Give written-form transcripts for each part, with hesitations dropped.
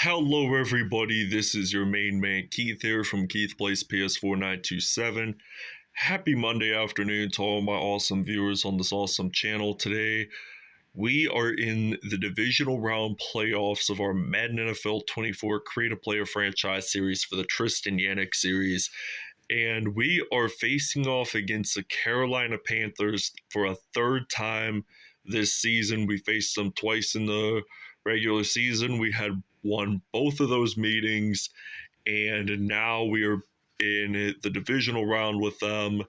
Hello, everybody. This is your main man Keith here from Keith Plays PS4 927. Happy Monday afternoon to all my awesome viewers on this awesome channel. Today, we are in the divisional round playoffs of our Madden NFL 24 Create a Player franchise series for the Tristan Yannick series. And we are facing off against the Carolina Panthers for a third time this season. We faced them twice in the regular season. We had won both of those meetings, and now we are in the divisional round with them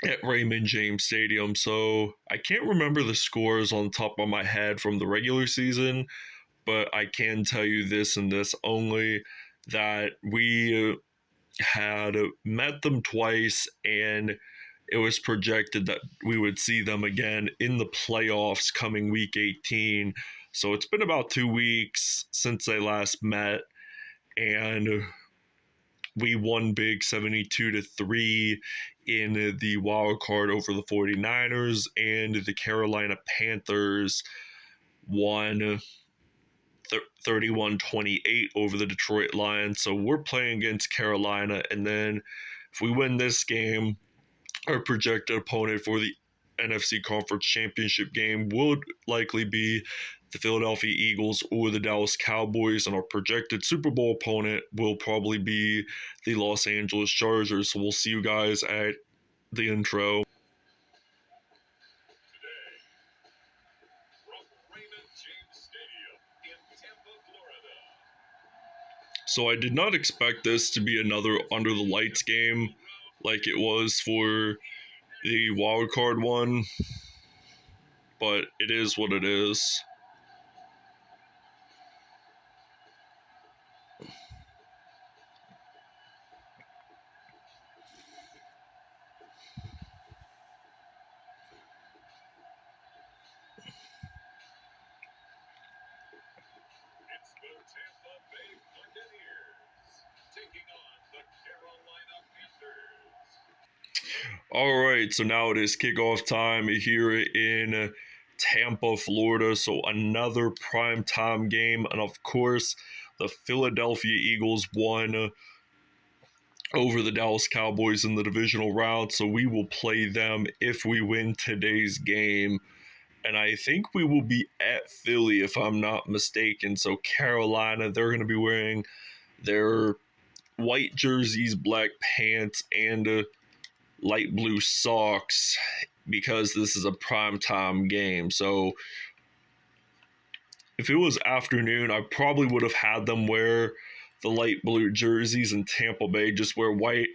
at Raymond James Stadium. So I can't remember the scores on the top of my head from the regular season, but I can tell you this and this only, that we had met them twice, and it was projected that we would see them again in the playoffs coming week 18. So it's been about 2 weeks since they last met, and we won big 72-3 in the wild card over the 49ers, and the Carolina Panthers won 31-28 over the Detroit Lions. So we're playing against Carolina, and then if we win this game, our projected opponent for the NFC Conference Championship game would likely be the Philadelphia Eagles or the Dallas Cowboys, and our projected Super Bowl opponent will probably be the Los Angeles Chargers. So we'll see you guys at the intro. So I did not expect this to be another under the lights game like it was for the wild card one, but it is what it is. All right, so now it is kickoff time here in Tampa, Florida. So another primetime game, and of course, the Philadelphia Eagles won over the Dallas Cowboys in the divisional round. So we will play them if we win today's game. And I think we will be at Philly, if I'm not mistaken. So Carolina, they're going to be wearing their white jerseys, black pants, and light blue socks because this is a primetime game. So if it was afternoon, I probably would have had them wear the light blue jerseys, and Tampa Bay just wear white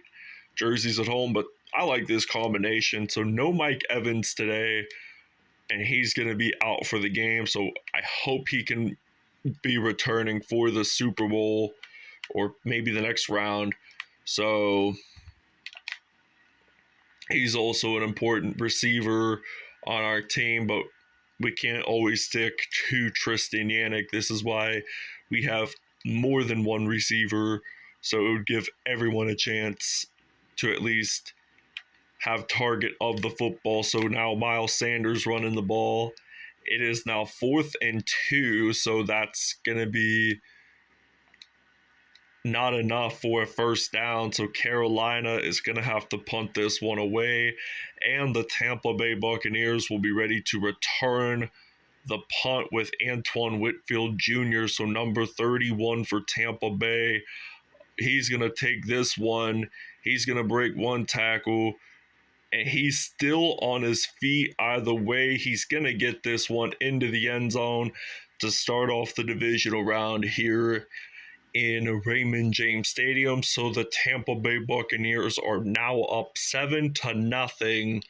jerseys at home. But I like this combination. So no Mike Evans today, and he's going to be out for the game. So I hope he can be returning for the Super Bowl or maybe the next round. So he's also an important receiver on our team, but we can't always stick to Tristan Yannick. This is why we have more than one receiver, so it would give everyone a chance to at least have target of the football. So now Miles Sanders running the ball. It is now 4th and 2, so that's going to be not enough for a first down. So Carolina is going to have to punt this one away, and the Tampa Bay Buccaneers will be ready to return the punt with Antoine Whitfield Jr. So number 31 for Tampa Bay. He's going to take this one. He's going to break one tackle, and he's still on his feet. Either way, he's going to get this one into the end zone to start off the divisional round here in Raymond James Stadium. So the Tampa Bay Buccaneers are now up 7-0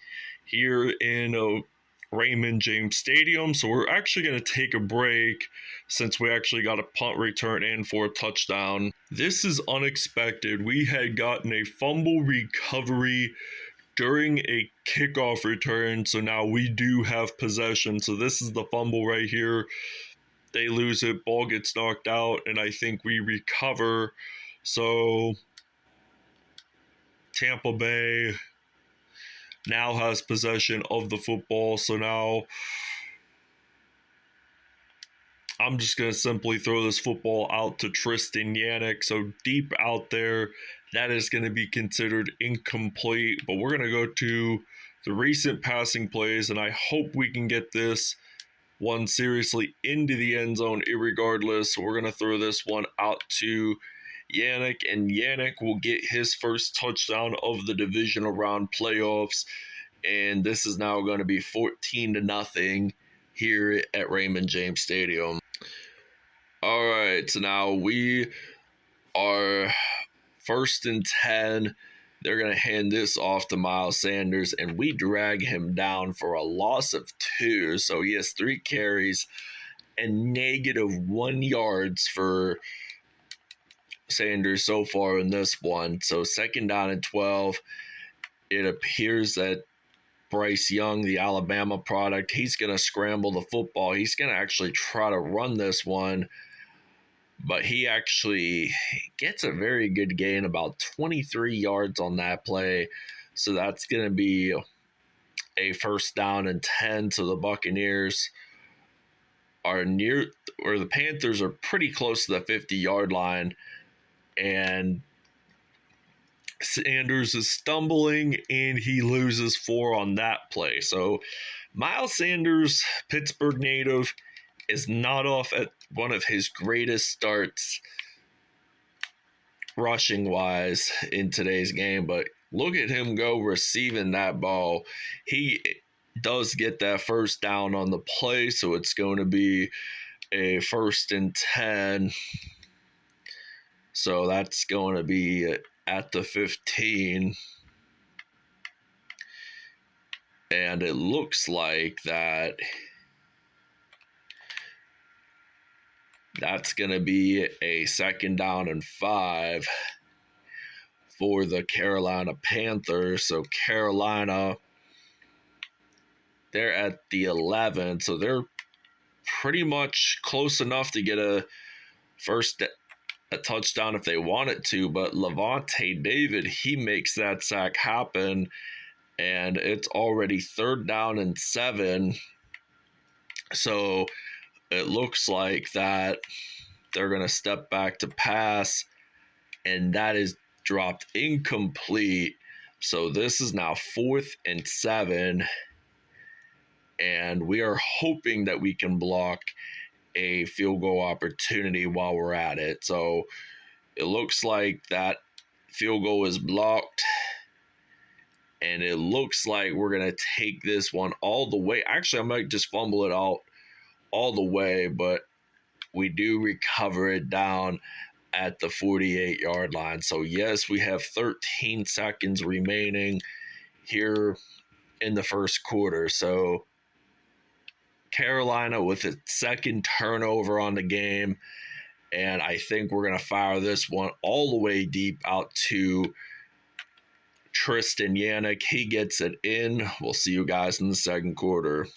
here in Raymond James Stadium. So we're actually going to take a break since we actually got a punt return in for a touchdown. This is unexpected. We had gotten a fumble recovery during a kickoff return, so now we do have possession. So this is the fumble right here. They lose it, ball gets knocked out, and I think we recover. So Tampa Bay now has possession of the football. So now I'm just going to simply throw this football out to Tristan Yannick. So deep out there, that is going to be considered incomplete. But we're going to go to the recent passing plays, and I hope we can get this one seriously into the end zone irregardless. So we're going to throw this one out to Yannick, and Yannick will get his first touchdown of the divisional round playoffs. And this is now going to be 14-0 here at Raymond James Stadium. All right, so now we are 1st and 10. They're going to hand this off to Miles Sanders, and we drag him down for a loss of 2. So he has 3 carries and -1 yards for Sanders so far in this one. So 2nd down and 12. It appears that Bryce Young, the Alabama product, he's going to scramble the football. He's going to actually try to run this one, but he actually gets a very good gain, about 23 yards on that play. So that's going to be a 1st down and 10. So the Buccaneers are near, or the Panthers are pretty close to the 50-yard line, and Sanders is stumbling, and he loses 4 on that play. So Miles Sanders, Pittsburgh native, is not off at one of his greatest starts rushing-wise in today's game, but look at him go receiving that ball. He does get that 1st down on the play, so it's going to be a 1st and 10. So that's going to be at the 15. And it looks like that's going to be a 2nd down and 5 for the Carolina Panthers. So Carolina, they're at the 11. So they're pretty much close enough to get a touchdown if they wanted to. But Lavonte David, he makes that sack happen. And it's already 3rd down and 7. So it looks like that they're going to step back to pass, and that is dropped incomplete. So this is now 4th and 7, and we are hoping that we can block a field goal opportunity while we're at it. So it looks like that field goal is blocked, and it looks like we're going to take this one all the way. Actually, I might just fumble it out all the way, but we do recover it down at the 48-yard line. So yes, we have 13 seconds remaining here in the 1st quarter. So Carolina with its 2nd turnover on the game, and I think we're going to fire this one all the way deep out to Tristan Yannick. He gets it in. We'll see you guys in the 2nd quarter.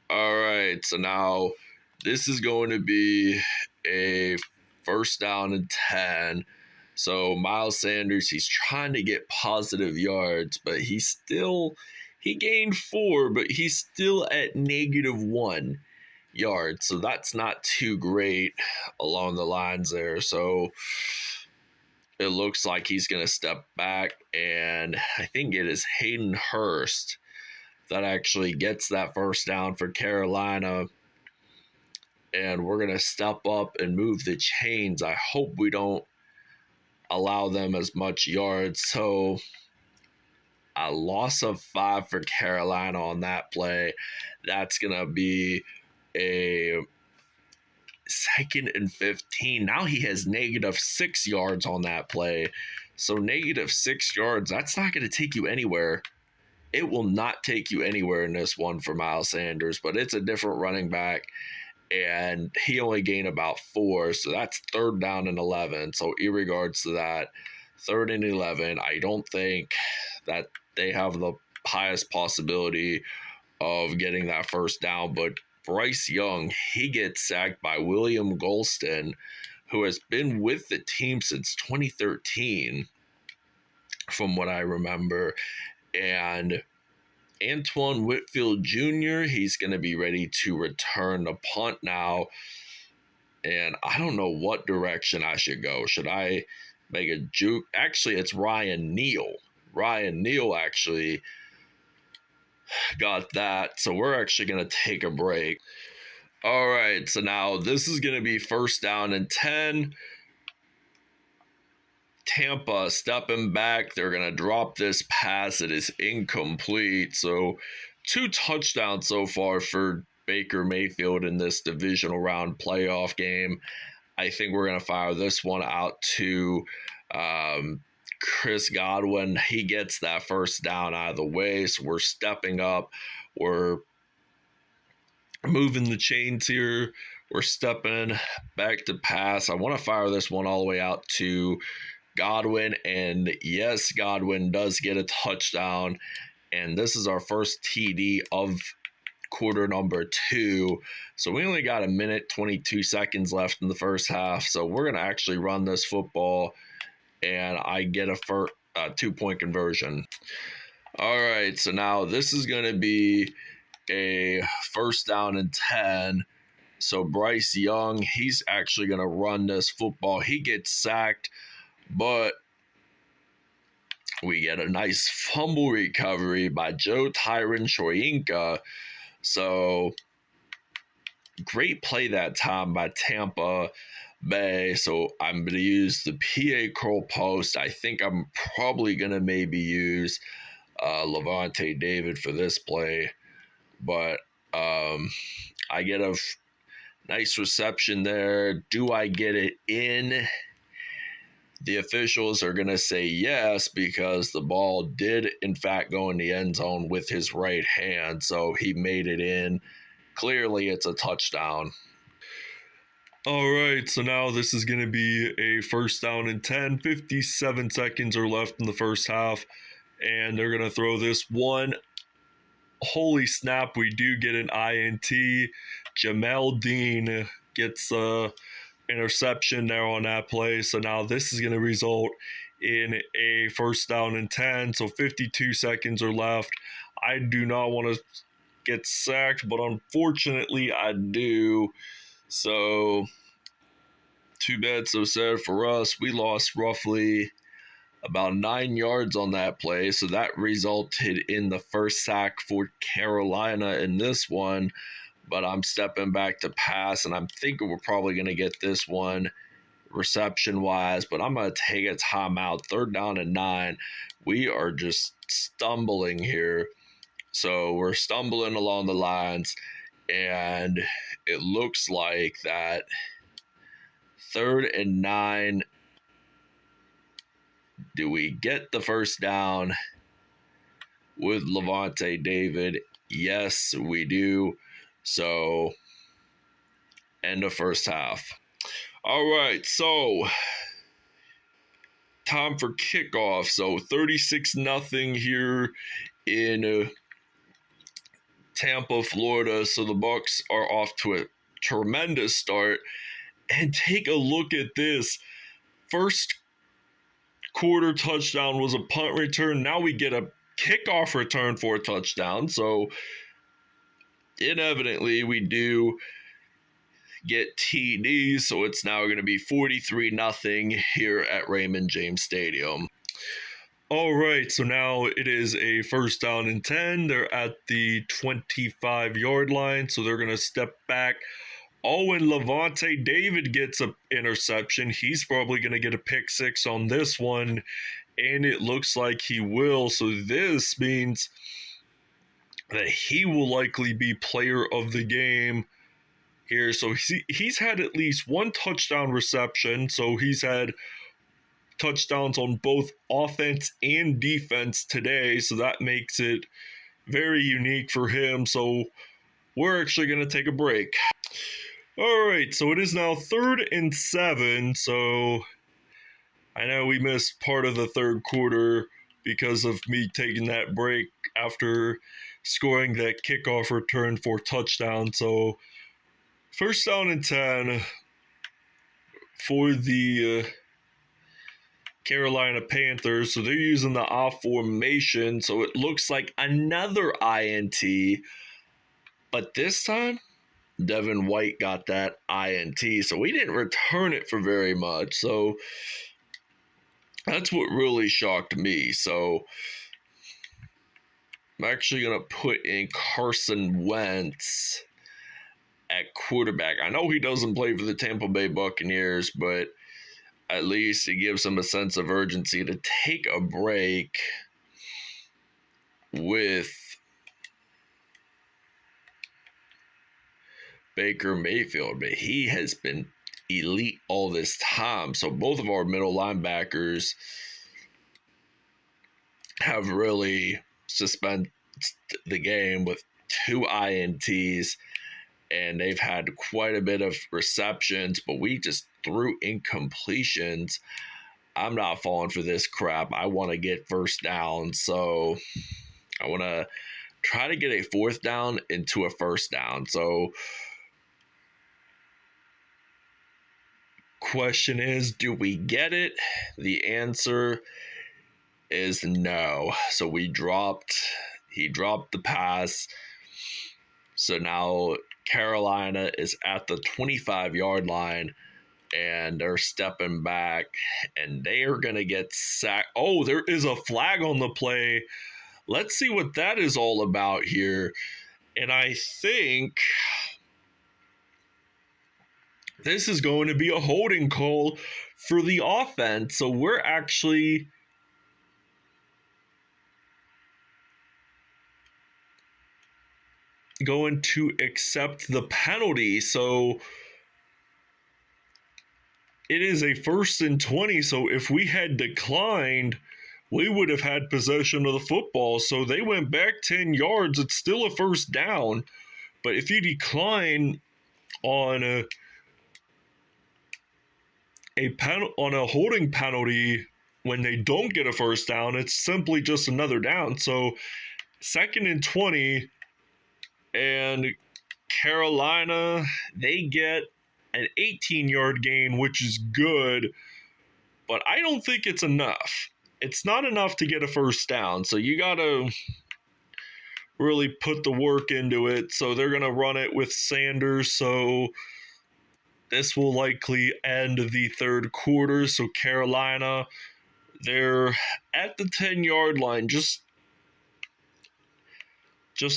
All right, so now this is going to be a 1st down and 10. So Miles Sanders, he's trying to get positive yards, but he gained 4, but he's still at -1 yards. So that's not too great along the lines there. So it looks like he's going to step back, and I think it is Hayden Hurst that actually gets that 1st down for Carolina. And we're going to step up and move the chains. I hope we don't allow them as much yards. So a loss of 5 for Carolina on that play. That's going to be a 2nd and 15. Now he has -6 yards on that play. So -6 yards, that's not going to take you anywhere. It will not take you anywhere in this one for Miles Sanders, but it's a different running back, and he only gained about 4, so that's 3rd down and 11. So in regards to that, 3rd and 11, I don't think that they have the highest possibility of getting that 1st down, but Bryce Young, he gets sacked by William Golston, who has been with the team since 2013, from what I remember. And Antoine Whitfield Jr., he's going to be ready to return the punt now. And I don't know what direction I should go. Should I make a juke? Actually, it's Ryan Neal. Ryan Neal actually got that. So we're actually going to take a break. All right, so now this is going to be 1st down and 10. Tampa stepping back. They're going to drop this pass. It is incomplete. So 2 touchdowns so far for Baker Mayfield in this divisional round playoff game. I think we're going to fire this one out to Chris Godwin. He gets that 1st down out of the way. So we're stepping up. We're moving the chains here. We're stepping back to pass. I want to fire this one all the way out to Godwin, and yes, Godwin does get a touchdown, and this is our first TD of quarter number 2. So we only got 1minute 22 seconds left in the first half, so we're going to actually run this football, and I get a 2-point conversion. All right, so now this is going to be a 1st down and 10. So Bryce Young, he's actually going to run this football. He gets sacked, but we get a nice fumble recovery by Joe Tyron Shoyinka. So great play that time by Tampa Bay. So I'm going to use the PA curl post. I think I'm probably going to maybe use Lavonte David for this play. But I get a nice reception there. Do I get it in? The officials are going to say yes, because the ball did, in fact, go in the end zone with his right hand. So he made it in. Clearly, it's a touchdown. All right, so now this is going to be a 1st down and 10. 57 seconds are left in the first half. And they're going to throw this one. Holy snap, we do get an INT. Jamel Dean gets interception there on that play. So now this is going to result in a 1st down and 10. So 52 seconds are left. I do not want to get sacked, but unfortunately I do. So too bad, so sad for us. We lost roughly about 9 yards on that play. So that resulted in the 1st sack for Carolina in this one. But I'm stepping back to pass, and I'm thinking we're probably going to get this one reception-wise, but I'm going to take a timeout. 3rd down and 9. We are just stumbling here. So we're stumbling along the lines, and it looks like that 3rd and 9. Do we get the 1st down with Lavonte David? Yes, we do. So, end of first half. All right, so time for kickoff. So 36-0 here in Tampa, Florida. So the Bucs are off to a tremendous start. And take a look at this. First quarter touchdown was a punt return. Now we get a kickoff return for a touchdown. So inevitably we do get TDs. So it's now going to be 43-0 here at Raymond James Stadium. All right, so now it is a 1st down and 10. They're at the 25-yard line, so they're going to step back. Oh, and Lavonte David gets an interception. He's probably going to get a pick 6 on this one, and it looks like he will. So this means that he will likely be player of the game here. So he's had at least 1 touchdown reception, so he's had touchdowns on both offense and defense today, so that makes it very unique for him. So we're actually going to take a break. All right, so it is now 3rd and 7. So I know we missed part of the 3rd quarter because of me taking that break after scoring that kickoff return for touchdown. So 1st down and 10 for the Carolina Panthers. So they're using the off formation. So it looks like another INT. But this time, Devin White got that INT. So we didn't return it for very much. So that's what really shocked me. So I'm actually going to put in Carson Wentz at quarterback. I know he doesn't play for the Tampa Bay Buccaneers, but at least it gives him a sense of urgency to take a break with Baker Mayfield. But he has been elite all this time. So both of our middle linebackers have really suspended the game with 2 INTs, and they've had quite a bit of receptions, but we just threw incompletions. I'm not falling for this crap. I want to get first down, so I want to try to get a fourth down into a first down. So question is, do we get it? The answer is no. So he dropped the pass. So now Carolina is at the 25-yard line, and they're stepping back, and they are going to get sacked. Oh, there is a flag on the play. Let's see what that is all about here. And I think this is going to be a holding call for the offense. So we're actually going to accept the penalty. So it is a 1st and 20. So if we had declined, we would have had possession of the football. So they went back 10 yards. It's still a first down. But if you decline on a holding penalty when they don't get a first down, it's simply just another down. So 2nd and 20, and Carolina, they get an 18-yard gain, which is good, but I don't think it's enough. It's not enough to get a first down, so you got to really put the work into it. So they're going to run it with Sanders, so this will likely end the third quarter. So Carolina, they're at the 10-yard line, just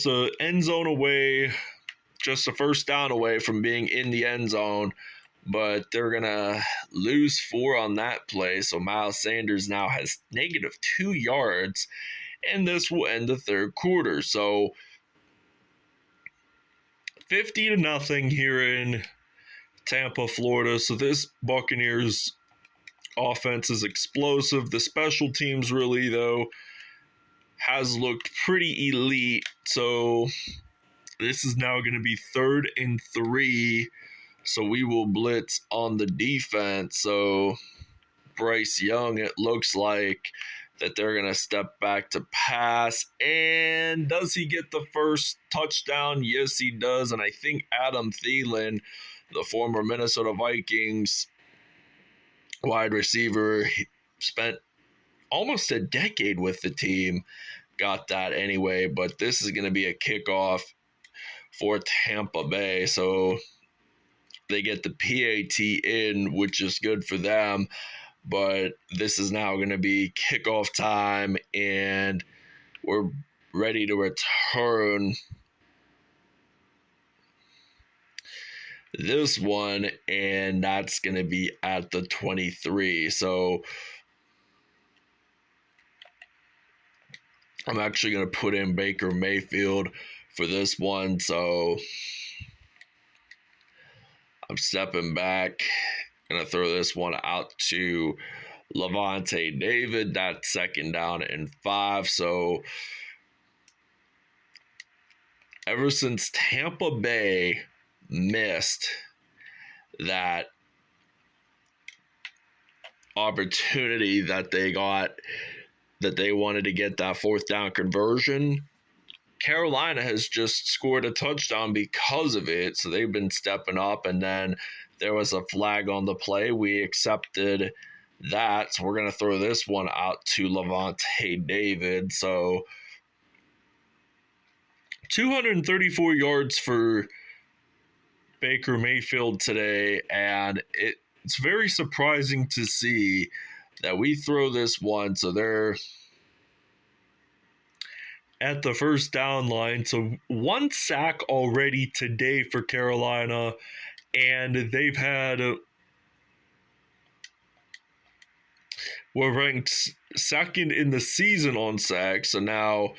a end zone away, just a first down away from being in the end zone, but they're going to lose 4 on that play. So Miles Sanders now has -2 yards, and this will end the third quarter. So 50-0 here in Tampa, Florida. So this Buccaneers offense is explosive. The special teams really, though, has looked pretty elite. So this is now going to be 3rd and 3. So we will blitz on the defense. So Bryce Young, it looks like that they're going to step back to pass. And does he get the first touchdown? Yes, he does. And I think Adam Thielen, the former Minnesota Vikings wide receiver, he spent almost a decade with the team, got that anyway. But this is going to be a kickoff for Tampa Bay. So they get the PAT in, which is good for them. But this is now going to be kickoff time, and we're ready to return this one, and that's going to be at the 23. So I'm actually going to put in Baker Mayfield for this one. So I'm stepping back. Going to throw this one out to Lavonte David. That's 2nd down and 5. So ever since Tampa Bay missed that opportunity that they got, that they wanted to get that 4th down conversion, Carolina has just scored a touchdown because of it. So they've been stepping up, and then there was a flag on the play. We accepted that. So we're going to throw this one out to Lavonte David. So 234 yards for Baker Mayfield today, and it's very surprising to see that we throw this one. So they're at the first down line. So 1 sack already today for Carolina, and they've had we're ranked second in the season on sacks. So now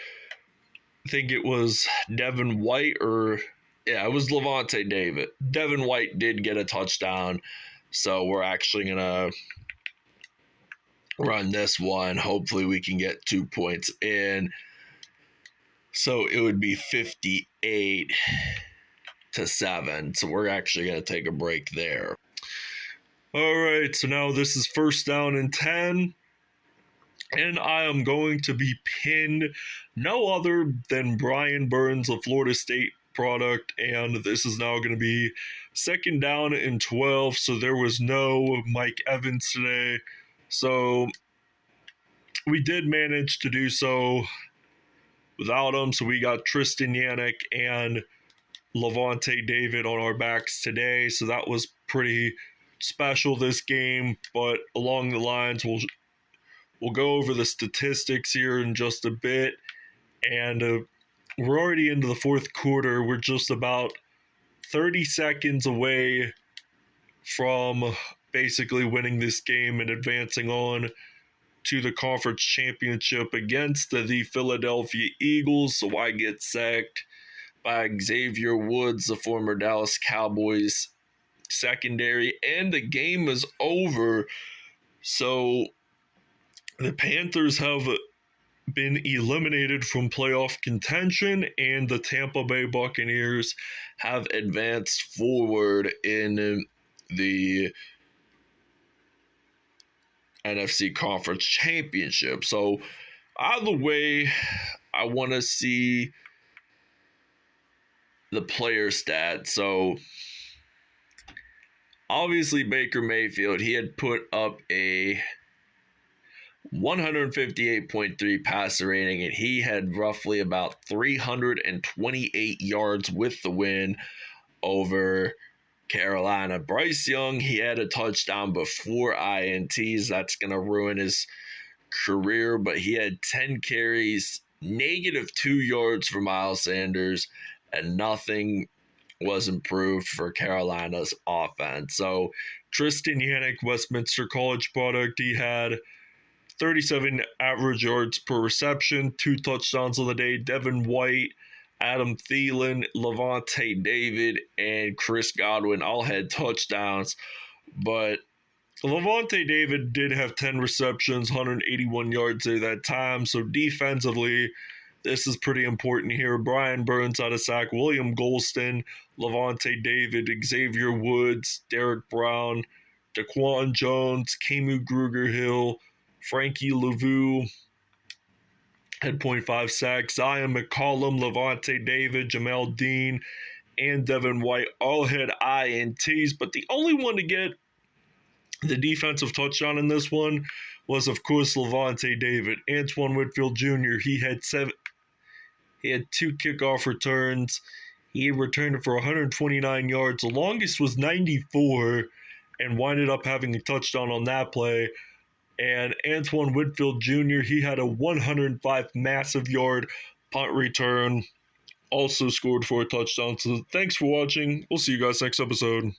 I think it was Devin White it was Lavonte David. Devin White did get a touchdown, so we're actually going to run this one. Hopefully we can get 2 points in. So it would be 58-7. So we're actually going to take a break there. All right, so now this is first down and 10. And I am going to be pinned no other than Brian Burns, a Florida State product. And this is now going to be second down and 12. So there was no Mike Evans today. So we did manage to do so without him. So we got Tristan Yannick and Lavonte David on our backs today. So that was pretty special this game. But along the lines, we'll go over the statistics here in just a bit. And we're already into the fourth quarter. We're just about 30 seconds away from basically winning this game and advancing on to the conference championship against the Philadelphia Eagles. So I get sacked by Xavier Woods, the former Dallas Cowboys secondary, and the game is over. So the Panthers have been eliminated from playoff contention, and the Tampa Bay Buccaneers have advanced forward in the NFC Conference Championship. So either way, I want to see the player stats. So obviously Baker Mayfield, he had put up a 158.3 passer rating, and he had roughly about 328 yards with the win over Carolina. Bryce Young, he had a touchdown before INTs. That's going to ruin his career, but he had 10 carries, -2 yards for Miles Sanders, and nothing was improved for Carolina's offense. So Tristan Yannick, Westminster College product, he had 37 average yards per reception, 2 touchdowns on the day. Devin White, Adam Thielen, Lavonte David, and Chris Godwin all had touchdowns. But Lavonte David did have 10 receptions, 181 yards at that time. So defensively, this is pretty important here. Brian Burns out of sack, William Golston, Lavonte David, Xavier Woods, Derek Brown, Daquan Jones, Kamu Grugier-Hill, Frankie Lavu had 0.5 sacks. Zion McCollum, Lavonte David, Jamel Dean, and Devin White all had INTs, but the only one to get the defensive touchdown in this one was, of course, Lavonte David. Antoine Whitfield Jr., he had 2 kickoff returns. He returned for 129 yards. The longest was 94 and winded up having a touchdown on that play. And Antoine Whitfield Jr., he had a 105 massive yard punt return, also scored for a touchdown. So thanks for watching. We'll see you guys next episode.